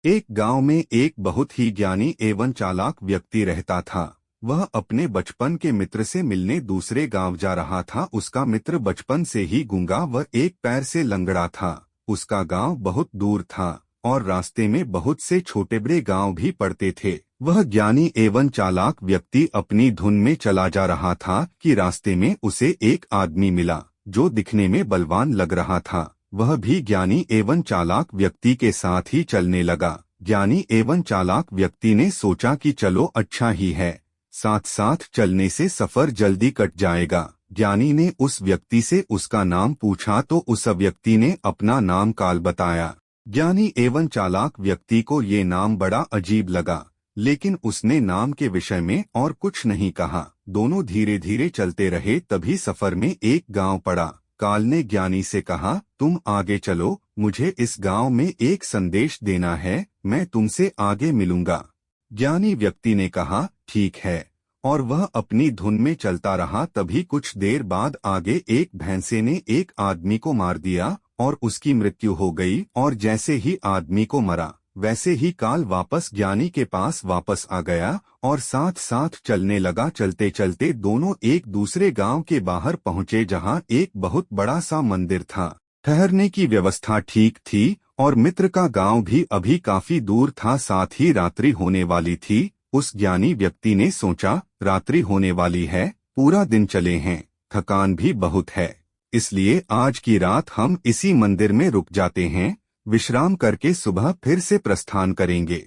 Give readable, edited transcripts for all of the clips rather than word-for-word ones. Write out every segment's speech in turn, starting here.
एक गांव में एक बहुत ही ज्ञानी एवं चालाक व्यक्ति रहता था। वह अपने बचपन के मित्र से मिलने दूसरे गांव जा रहा था। उसका मित्र बचपन से ही गूंगा व एक पैर से लंगड़ा था। उसका गांव बहुत दूर था और रास्ते में बहुत से छोटे बड़े गांव भी पड़ते थे। वह ज्ञानी एवं चालाक व्यक्ति अपनी धुन में चला जा रहा था कि रास्ते में उसे एक आदमी मिला जो दिखने में बलवान लग रहा था। वह भी ज्ञानी एवं चालाक व्यक्ति के साथ ही चलने लगा। ज्ञानी एवं चालाक व्यक्ति ने सोचा कि चलो अच्छा ही है, साथ साथ चलने से सफर जल्दी कट जाएगा। ज्ञानी ने उस व्यक्ति से उसका नाम पूछा तो उस व्यक्ति ने अपना नाम काल बताया। ज्ञानी एवं चालाक व्यक्ति को ये नाम बड़ा अजीब लगा, लेकिन उसने नाम के विषय में और कुछ नहीं कहा। दोनों धीरे धीरे चलते रहे। तभी सफर में एक गांव पड़ा। काल ने ज्ञानी से कहा, तुम आगे चलो, मुझे इस गांव में एक संदेश देना है, मैं तुमसे आगे मिलूंगा। ज्ञानी व्यक्ति ने कहा, ठीक है, और वह अपनी धुन में चलता रहा। तभी कुछ देर बाद आगे एक भैंसे ने एक आदमी को मार दिया और उसकी मृत्यु हो गई। और जैसे ही आदमी को मरा वैसे ही काल वापस ज्ञानी के पास वापस आ गया और साथ साथ चलने लगा। चलते चलते दोनों एक दूसरे गांव के बाहर पहुंचे जहां एक बहुत बड़ा सा मंदिर था। ठहरने की व्यवस्था ठीक थी और मित्र का गांव भी अभी काफी दूर था। साथ ही रात्रि होने वाली थी। उस ज्ञानी व्यक्ति ने सोचा, रात्रि होने वाली है, पूरा दिन चले हैं, थकान भी बहुत है, इसलिए आज की रात हम इसी मंदिर में रुक जाते हैं, विश्राम करके सुबह फिर से प्रस्थान करेंगे।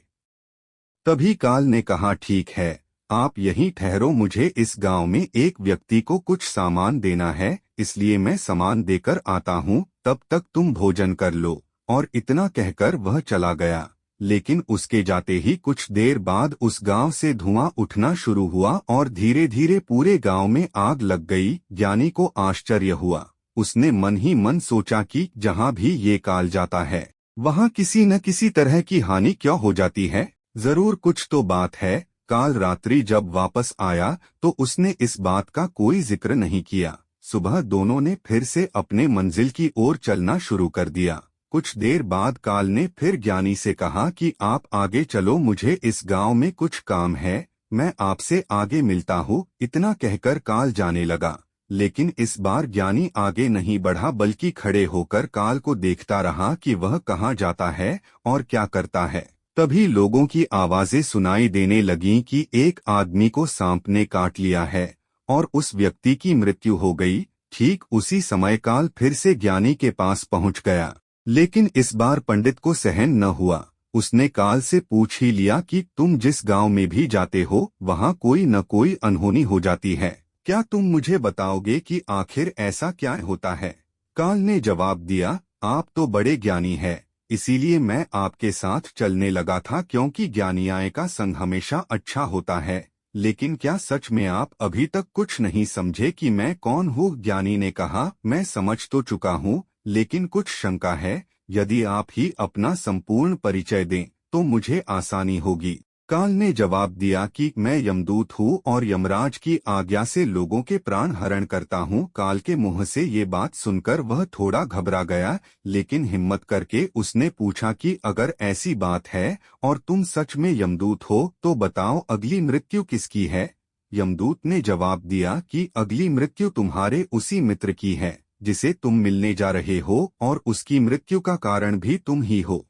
तभी काल ने कहा, ठीक है, आप यहीं ठहरो, मुझे इस गांव में एक व्यक्ति को कुछ सामान देना है, इसलिए मैं सामान देकर आता हूँ, तब तक तुम भोजन कर लो। और इतना कहकर वह चला गया। लेकिन उसके जाते ही कुछ देर बाद उस गांव से धुआं उठना शुरू हुआ और धीरे धीरे पूरे गांव में आग लग गई। ज्ञानी को आश्चर्य हुआ। उसने मन ही मन सोचा कि जहां भी ये काल जाता है वहां किसी न किसी तरह की हानि क्यों हो जाती है, जरूर कुछ तो बात है। काल रात्रि जब वापस आया तो उसने इस बात का कोई जिक्र नहीं किया। सुबह दोनों ने फिर से अपने मंजिल की ओर चलना शुरू कर दिया। कुछ देर बाद काल ने फिर ज्ञानी से कहा कि आप आगे चलो, मुझे इस गांव में कुछ काम है, मैं आपसे आगे मिलता हूँ। इतना कहकर काल जाने लगा। लेकिन इस बार ज्ञानी आगे नहीं बढ़ा बल्कि खड़े होकर काल को देखता रहा कि वह कहाँ जाता है और क्या करता है। तभी लोगों की आवाजें सुनाई देने लगीं कि एक आदमी को सांप ने काट लिया है और उस व्यक्ति की मृत्यु हो गई। ठीक उसी समय काल फिर से ज्ञानी के पास पहुंच गया, लेकिन इस बार पंडित को सहन न हुआ। उसने काल से पूछ ही लिया कि तुम जिस गांव में भी जाते हो वहां कोई न कोई अनहोनी हो जाती है, क्या तुम मुझे बताओगे कि आखिर ऐसा क्या होता है? काल ने जवाब दिया, आप तो बड़े ज्ञानी हैं, इसीलिए मैं आपके साथ चलने लगा था, क्योंकि ज्ञानियाँ का संग हमेशा अच्छा होता है। लेकिन क्या सच में आप अभी तक कुछ नहीं समझे कि मैं कौन हूँ? ज्ञानी ने कहा, मैं समझ तो चुका हूँ, लेकिन कुछ शंका है। यदि आप ही अपना संपूर्ण परिचय दें तो मुझे आसानी होगी। काल ने जवाब दिया कि मैं यमदूत हूँ और यमराज की आज्ञा से लोगों के प्राण हरण करता हूँ। काल के मुंह से ये बात सुनकर वह थोड़ा घबरा गया, लेकिन हिम्मत करके उसने पूछा कि अगर ऐसी बात है और तुम सच में यमदूत हो तो बताओ, अगली मृत्यु किसकी है? यमदूत ने जवाब दिया कि अगली मृत्यु तुम्हारे उसी मित्र की है जिसे तुम मिलने जा रहे हो, और उसकी मृत्यु का कारण भी तुम ही हो।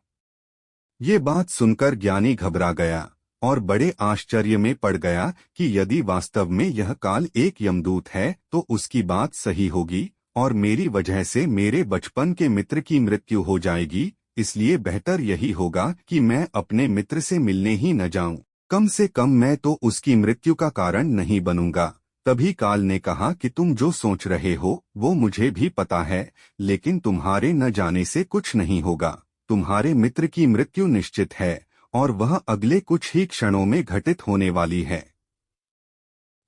ये बात सुनकर ज्ञानी घबरा गया और बड़े आश्चर्य में पड़ गया कि यदि वास्तव में यह काल एक यमदूत है तो उसकी बात सही होगी और मेरी वजह से मेरे बचपन के मित्र की मृत्यु हो जाएगी। इसलिए बेहतर यही होगा कि मैं अपने मित्र से मिलने ही न जाऊं, कम से कम मैं तो उसकी मृत्यु का कारण नहीं बनूंगा। तभी काल ने कहा कि तुम जो सोच रहे हो वो मुझे भी पता है, लेकिन तुम्हारे न जाने से कुछ नहीं होगा। तुम्हारे मित्र की मृत्यु निश्चित है और वह अगले कुछ ही क्षणों में घटित होने वाली है।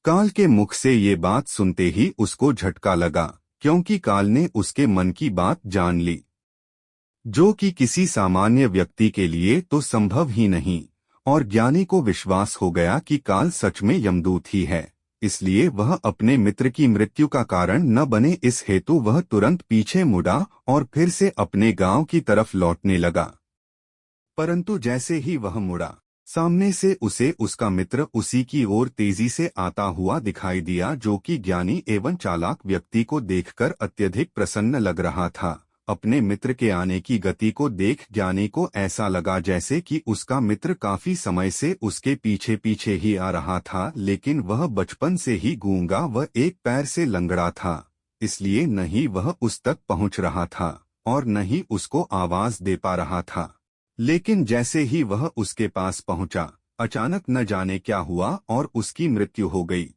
काल के मुख से ये बात सुनते ही उसको झटका लगा, क्योंकि काल ने उसके मन की बात जान ली, जो कि किसी सामान्य व्यक्ति के लिए तो संभव ही नहीं। और ज्ञानी को विश्वास हो गया कि काल सच में यमदूत ही है, इसलिए वह अपने मित्र की मृत्यु का कारण न बने, इस हेतु वह तुरंत पीछे मुड़ा और फिर से अपने गांव की तरफ लौटने लगा। परंतु जैसे ही वह मुड़ा, सामने से उसे उसका मित्र उसी की ओर तेजी से आता हुआ दिखाई दिया, जो कि ज्ञानी एवं चालाक व्यक्ति को देखकर अत्यधिक प्रसन्न लग रहा था। अपने मित्र के आने की गति को देख ज्ञानी को ऐसा लगा जैसे कि उसका मित्र काफी समय से उसके पीछे पीछे ही आ रहा था, लेकिन वह बचपन से ही गूंगा व एक पैर से लंगड़ा था, इसलिए न ही वह उस तक पहुंच रहा था और न ही उसको आवाज दे पा रहा था। लेकिन जैसे ही वह उसके पास पहुंचा, अचानक न जाने क्या हुआ और उसकी मृत्यु हो गई।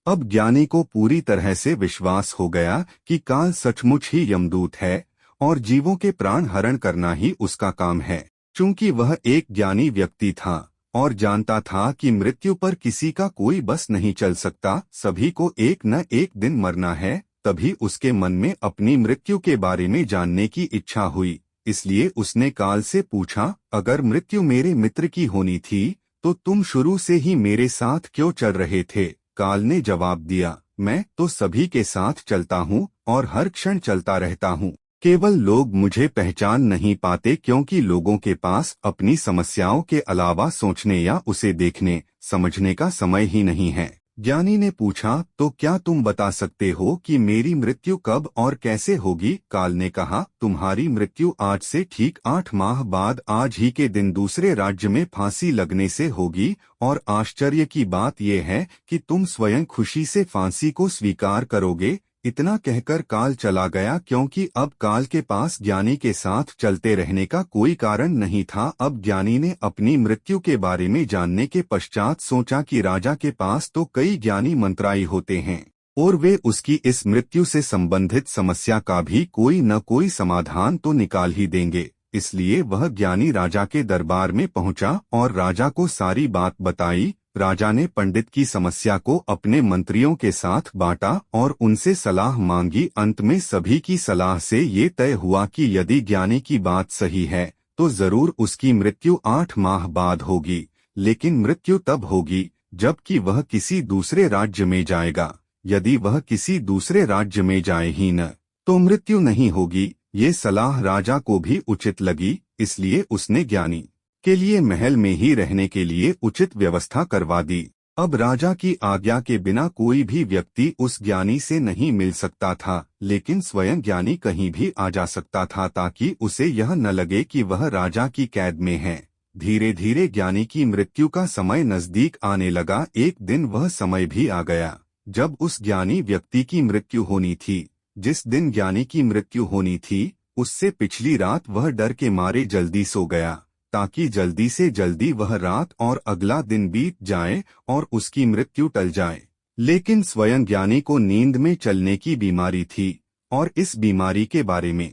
अब ज्ञानी को पूरी तरह से विश्वास हो गया कि काल सचमुच ही यमदूत है और जीवों के प्राण हरण करना ही उसका काम है। चूंकि वह एक ज्ञानी व्यक्ति था और जानता था कि मृत्यु पर किसी का कोई बस नहीं चल सकता, सभी को एक न एक दिन मरना है, तभी उसके मन में अपनी मृत्यु के बारे में जानने की इच्छा हुई। इसलिए उसने काल से पूछा, अगर मृत्यु मेरे मित्र की होनी थी तो तुम शुरू से ही मेरे साथ क्यों चल रहे थे? काल ने जवाब दिया, मैं तो सभी के साथ चलता हूँ और हर क्षण चलता रहता हूँ, केवल लोग मुझे पहचान नहीं पाते क्योंकि लोगों के पास अपनी समस्याओं के अलावा सोचने या उसे देखने समझने का समय ही नहीं है। ज्ञानी ने पूछा, तो क्या तुम बता सकते हो कि मेरी मृत्यु कब और कैसे होगी? काल ने कहा, तुम्हारी मृत्यु आज से ठीक 8 माह बाद आज ही के दिन दूसरे राज्य में फांसी लगने से होगी, और आश्चर्य की बात यह है कि तुम स्वयं खुशी से फांसी को स्वीकार करोगे। इतना कहकर काल चला गया, क्योंकि अब काल के पास ज्ञानी के साथ चलते रहने का कोई कारण नहीं था। अब ज्ञानी ने अपनी मृत्यु के बारे में जानने के पश्चात सोचा कि राजा के पास तो कई ज्ञानी मंत्राई होते हैं और वे उसकी इस मृत्यु से संबंधित समस्या का भी कोई न कोई समाधान तो निकाल ही देंगे। इसलिए वह ज्ञानी राजा के दरबार में पहुंचा और राजा को सारी बात बताई। राजा ने पंडित की समस्या को अपने मंत्रियों के साथ बांटा और उनसे सलाह मांगी। अंत में सभी की सलाह से ये तय हुआ कि यदि ज्ञानी की बात सही है तो जरूर उसकी मृत्यु 8 माह बाद होगी, लेकिन मृत्यु तब होगी जबकि वह किसी दूसरे राज्य में जाएगा। यदि वह किसी दूसरे राज्य में जाए ही न तो मृत्यु नहीं होगी। ये सलाह राजा को भी उचित लगी, इसलिए उसने ज्ञानी के लिए महल में ही रहने के लिए उचित व्यवस्था करवा दी। अब राजा की आज्ञा के बिना कोई भी व्यक्ति उस ज्ञानी से नहीं मिल सकता था, लेकिन स्वयं ज्ञानी कहीं भी आ जा सकता था ताकि उसे यह न लगे कि वह राजा की कैद में है। धीरे धीरे ज्ञानी की मृत्यु का समय नजदीक आने लगा। एक दिन वह समय भी आ गया जब उस ज्ञानी व्यक्ति की मृत्यु होनी थी। जिस दिन ज्ञानी की मृत्यु होनी थी उससे पिछली रात वह डर के मारे जल्दी सो गया, ताकि जल्दी से जल्दी वह रात और अगला दिन बीत जाए और उसकी मृत्यु टल जाए। लेकिन स्वयं ज्ञानी को नींद में चलने की बीमारी थी और इस बीमारी के बारे में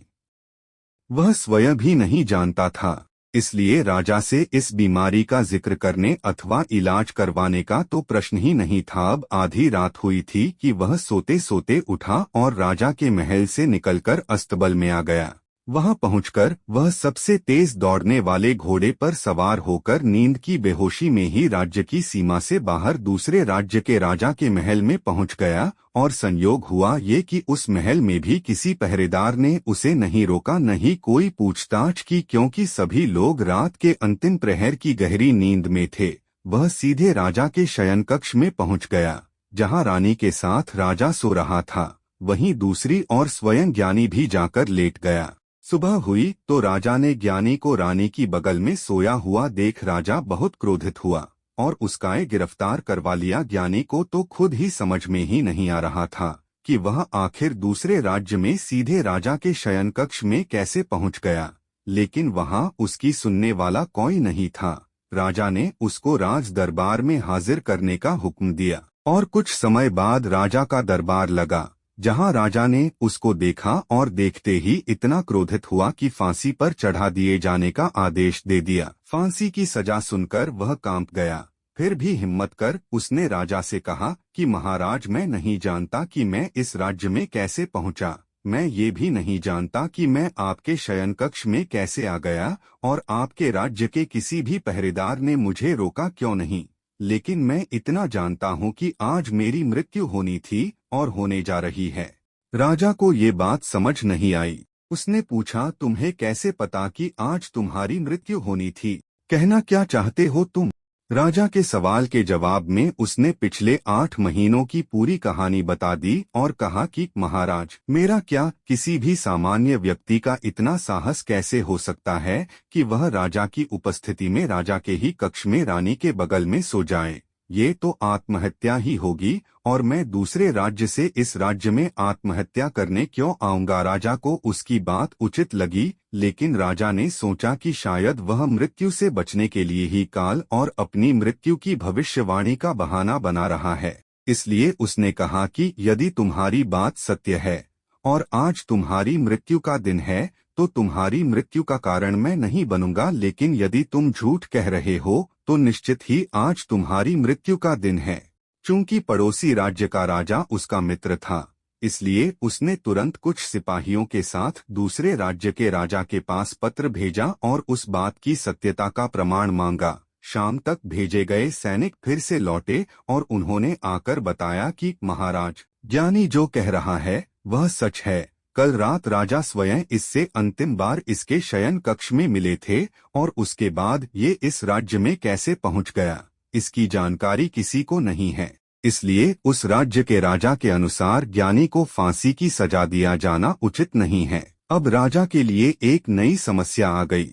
वह स्वयं भी नहीं जानता था। इसलिए राजा से इस बीमारी का जिक्र करने अथवा इलाज करवाने का तो प्रश्न ही नहीं था। अब आधी रात हुई थी कि वह सोते सोते उठा और राजा के महल से निकलकर अस्तबल में आ गया। वहां पहुंचकर वह सबसे तेज दौड़ने वाले घोड़े पर सवार होकर नींद की बेहोशी में ही राज्य की सीमा से बाहर दूसरे राज्य के राजा के महल में पहुंच गया। और संयोग हुआ ये कि उस महल में भी किसी पहरेदार ने उसे नहीं रोका, न ही कोई पूछताछ की, क्योंकि सभी लोग रात के अंतिम प्रहर की गहरी नींद में थे। वह सीधे राजा के शयन कक्ष में पहुंच गया, जहां रानी के साथ राजा सो रहा था। वहीं दूसरी ओर स्वयं ज्ञानी भी जाकर लेट गया। सुबह हुई तो राजा ने ज्ञानी को रानी की बगल में सोया हुआ देख राजा बहुत क्रोधित हुआ और उसकाए गिरफ्तार करवा लिया। ज्ञानी को तो खुद ही समझ में ही नहीं आ रहा था कि वह आखिर दूसरे राज्य में सीधे राजा के शयन कक्ष में कैसे पहुंच गया, लेकिन वहां उसकी सुनने वाला कोई नहीं था। राजा ने उसको राज दरबार में हाजिर करने का हुक्म दिया और कुछ समय बाद राजा का दरबार लगा, जहां राजा ने उसको देखा और देखते ही इतना क्रोधित हुआ कि फांसी पर चढ़ा दिए जाने का आदेश दे दिया। फांसी की सजा सुनकर वह कांप गया। फिर भी हिम्मत कर उसने राजा से कहा कि महाराज, मैं नहीं जानता कि मैं इस राज्य में कैसे पहुंचा। मैं ये भी नहीं जानता कि मैं आपके शयन कक्ष में कैसे आ गया और आपके राज्य के किसी भी पहरेदार ने मुझे रोका क्यों नहीं। लेकिन मैं इतना जानता हूँ कि आज मेरी मृत्यु होनी थी और होने जा रही है। राजा को ये बात समझ नहीं आई। उसने पूछा, तुम्हें कैसे पता कि आज तुम्हारी मृत्यु होनी थी? कहना क्या चाहते हो तुम? राजा के सवाल के जवाब में उसने पिछले 8 महीनों की पूरी कहानी बता दी और कहा कि महाराज, मेरा क्या, किसी भी सामान्य व्यक्ति का इतना साहस कैसे हो सकता है कि वह राजा की उपस्थिति में राजा के ही कक्ष में रानी के बगल में सो जाए? ये तो आत्महत्या ही होगी, और मैं दूसरे राज्य से इस राज्य में आत्महत्या करने क्यों आऊंगा? राजा को उसकी बात उचित लगी, लेकिन राजा ने सोचा कि शायद वह मृत्यु से बचने के लिए ही काल और अपनी मृत्यु की भविष्यवाणी का बहाना बना रहा है। इसलिए उसने कहा कि यदि तुम्हारी बात सत्य है और आज तुम्हारी मृत्यु का दिन है, तो तुम्हारी मृत्यु का कारण मैं नहीं बनूंगा, लेकिन यदि तुम झूठ कह रहे हो तो निश्चित ही आज तुम्हारी मृत्यु का दिन है। चूंकि पड़ोसी राज्य का राजा उसका मित्र था, इसलिए उसने तुरंत कुछ सिपाहियों के साथ दूसरे राज्य के राजा के पास पत्र भेजा और उस बात की सत्यता का प्रमाण मांगा। शाम तक भेजे गए सैनिक फिर से लौटे और उन्होंने आकर बताया कि महाराज, ज्ञानी जो कह रहा है वह सच है। कल रात राजा स्वयं इससे अंतिम बार इसके शयन कक्ष में मिले थे, और उसके बाद ये इस राज्य में कैसे पहुंच गया, इसकी जानकारी किसी को नहीं है। इसलिए उस राज्य के राजा के अनुसार ज्ञानी को फांसी की सजा दिया जाना उचित नहीं है। अब राजा के लिए एक नई समस्या आ गई,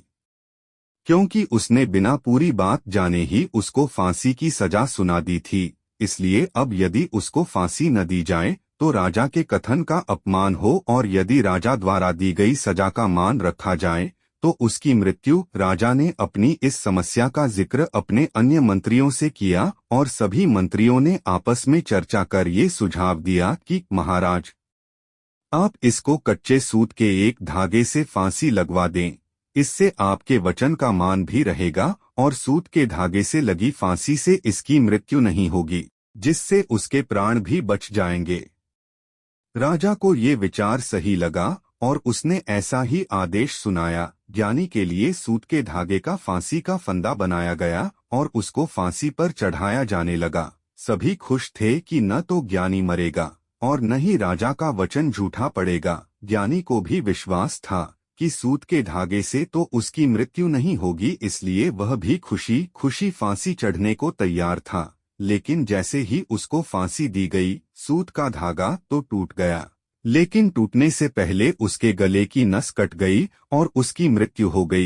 क्योंकि उसने बिना पूरी बात जाने ही उसको फांसी की सजा सुना दी थी। इसलिए अब यदि उसको फांसी न दी जाए तो राजा के कथन का अपमान हो, और यदि राजा द्वारा दी गई सजा का मान रखा जाए तो उसकी मृत्यु। राजा ने अपनी इस समस्या का जिक्र अपने अन्य मंत्रियों से किया और सभी मंत्रियों ने आपस में चर्चा कर ये सुझाव दिया कि महाराज, आप इसको कच्चे सूत के एक धागे से फांसी लगवा दें। इससे आपके वचन का मान भी रहेगा और सूत के धागे से लगी फांसी से इसकी मृत्यु नहीं होगी, जिससे उसके प्राण भी बच जाएंगे। राजा को ये विचार सही लगा और उसने ऐसा ही आदेश सुनाया। ज्ञानी के लिए सूत के धागे का फांसी का फंदा बनाया गया और उसको फांसी पर चढ़ाया जाने लगा। सभी खुश थे कि न तो ज्ञानी मरेगा और न ही राजा का वचन झूठा पड़ेगा। ज्ञानी को भी विश्वास था कि सूत के धागे से तो उसकी मृत्यु नहीं होगी, इसलिए वह भी खुशी खुशी फांसी चढ़ने को तैयार था। लेकिन जैसे ही उसको फांसी दी गई, सूत का धागा तो टूट गया, लेकिन टूटने से पहले उसके गले की नस कट गई और उसकी मृत्यु हो गई।